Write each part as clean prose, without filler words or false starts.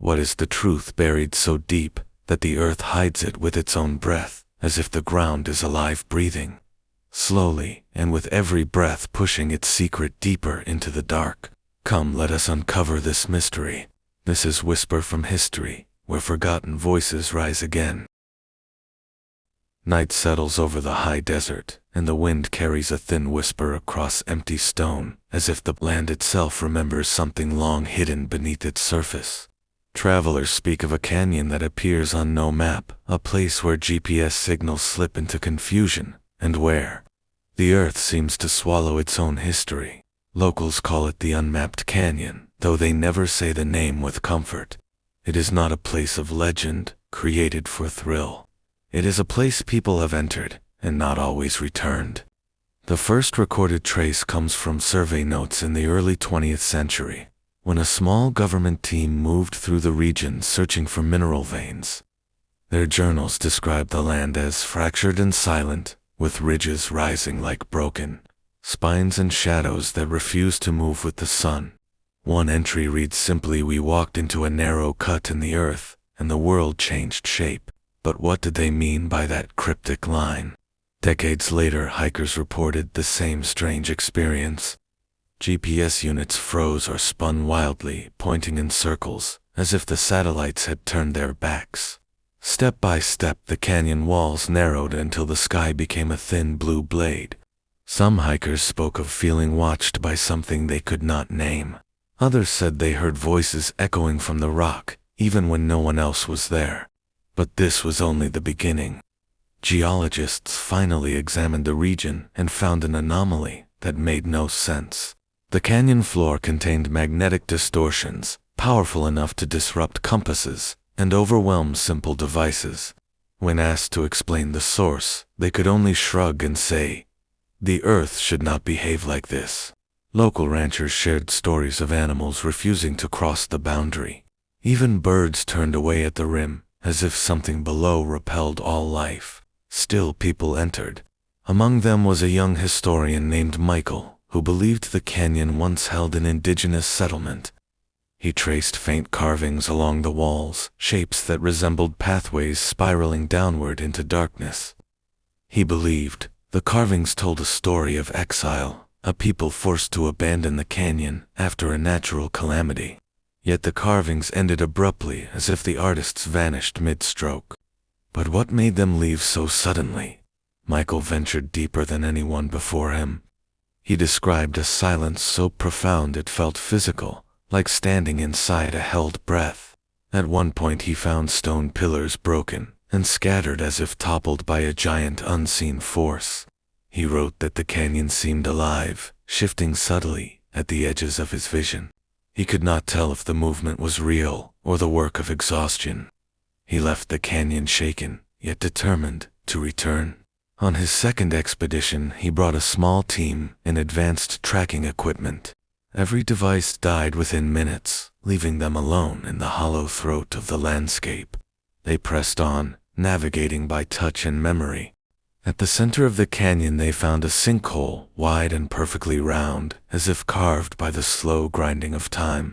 What is the truth buried so deep that the earth hides it with its own breath, as if the ground is alive breathing? Slowly, and with every breath pushing its secret deeper into the dark. Come, let us uncover this mystery. This is Whisper from History, where forgotten voices rise again. Night settles over the high desert, and the wind carries a thin whisper across empty stone, as if the land itself remembers something long hidden beneath its surface. Travelers speak of a canyon that appears on no map, a place where GPS signals slip into confusion, and where the earth seems to swallow its own history. Locals call it the Unmapped Canyon, though they never say the name with comfort. It is not a place of legend, created for thrill. It is a place people have entered, and not always returned. The first recorded trace comes from survey notes in the early 20th century, when a small government team moved through the region searching for mineral veins. Their journals describe the land as fractured and silent, with ridges rising like broken spines and shadows that refuse to move with the sun. One entry reads simply, "We walked into a narrow cut in the earth, and the world changed shape." But what did they mean by that cryptic line? Decades later, hikers reported the same strange experience. GPS units froze or spun wildly, pointing in circles, as if the satellites had turned their backs. Step by step, the canyon walls narrowed until the sky became a thin blue blade. Some hikers spoke of feeling watched by something they could not name. Others said they heard voices echoing from the rock, even when no one else was there. But this was only the beginning. Geologists finally examined the region and found an anomaly that made no sense. The canyon floor contained magnetic distortions, powerful enough to disrupt compasses and overwhelm simple devices. When asked to explain the source, they could only shrug and say, "The earth should not behave like this." Local ranchers shared stories of animals refusing to cross the boundary. Even birds turned away at the rim, as if something below repelled all life. Still, people entered. Among them was a young historian named Michael, who believed the canyon once held an indigenous settlement. He traced faint carvings along the walls, shapes that resembled pathways spiraling downward into darkness. He believed the carvings told a story of exile, a people forced to abandon the canyon after a natural calamity. Yet the carvings ended abruptly, as if the artists vanished mid-stroke. But what made them leave so suddenly? Michael ventured deeper than anyone before him. He described a silence so profound it felt physical, like standing inside a held breath. At one point he found stone pillars broken and scattered as if toppled by a giant unseen force. He wrote that the canyon seemed alive, shifting subtly at the edges of his vision. He could not tell if the movement was real or the work of exhaustion. He left the canyon shaken, yet determined to return. On his second expedition, he brought a small team and advanced tracking equipment. Every device died within minutes, leaving them alone in the hollow throat of the landscape. They pressed on, navigating by touch and memory. At the center of the canyon they found a sinkhole, wide and perfectly round, as if carved by the slow grinding of time.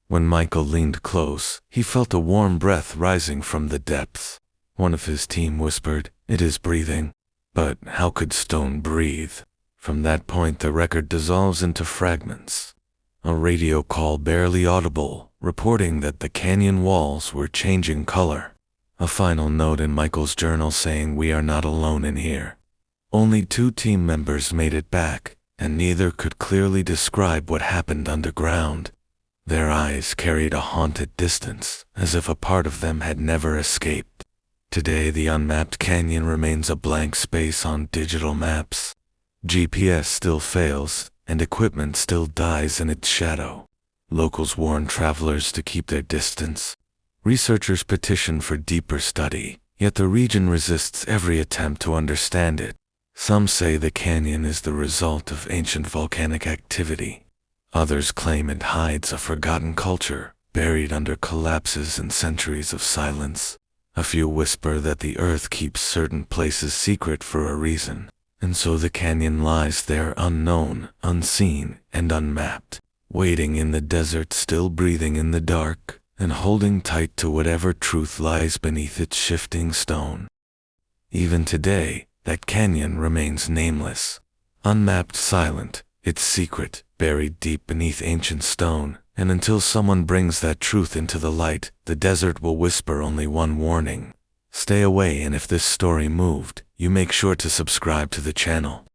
When Michael leaned close, he felt a warm breath rising from the depths. One of his team whispered, "It is breathing." But how could stone breathe? From that point the record dissolves into fragments. A radio call barely audible, reporting that the canyon walls were changing color. A final note in Michael's journal saying, "We are not alone in here." Only 2 team members made it back, and neither could clearly describe what happened underground. Their eyes carried a haunted distance, as if a part of them had never escaped. Today the Unmapped Canyon remains a blank space on digital maps. GPS still fails, and equipment still dies in its shadow. Locals warn travelers to keep their distance. Researchers petition for deeper study, yet the region resists every attempt to understand it. Some say the canyon is the result of ancient volcanic activity. Others claim it hides a forgotten culture, buried under collapses and centuries of silence. A few whisper that the earth keeps certain places secret for a reason, and so the canyon lies there unknown, unseen, and unmapped, waiting in the desert, still breathing in the dark, and holding tight to whatever truth lies beneath its shifting stone. Even today, that canyon remains nameless, unmapped, silent, its secret buried deep beneath ancient stone, and until someone brings that truth into the light, the desert will whisper only one warning: stay away. And if this story moved, you make sure to subscribe to the channel.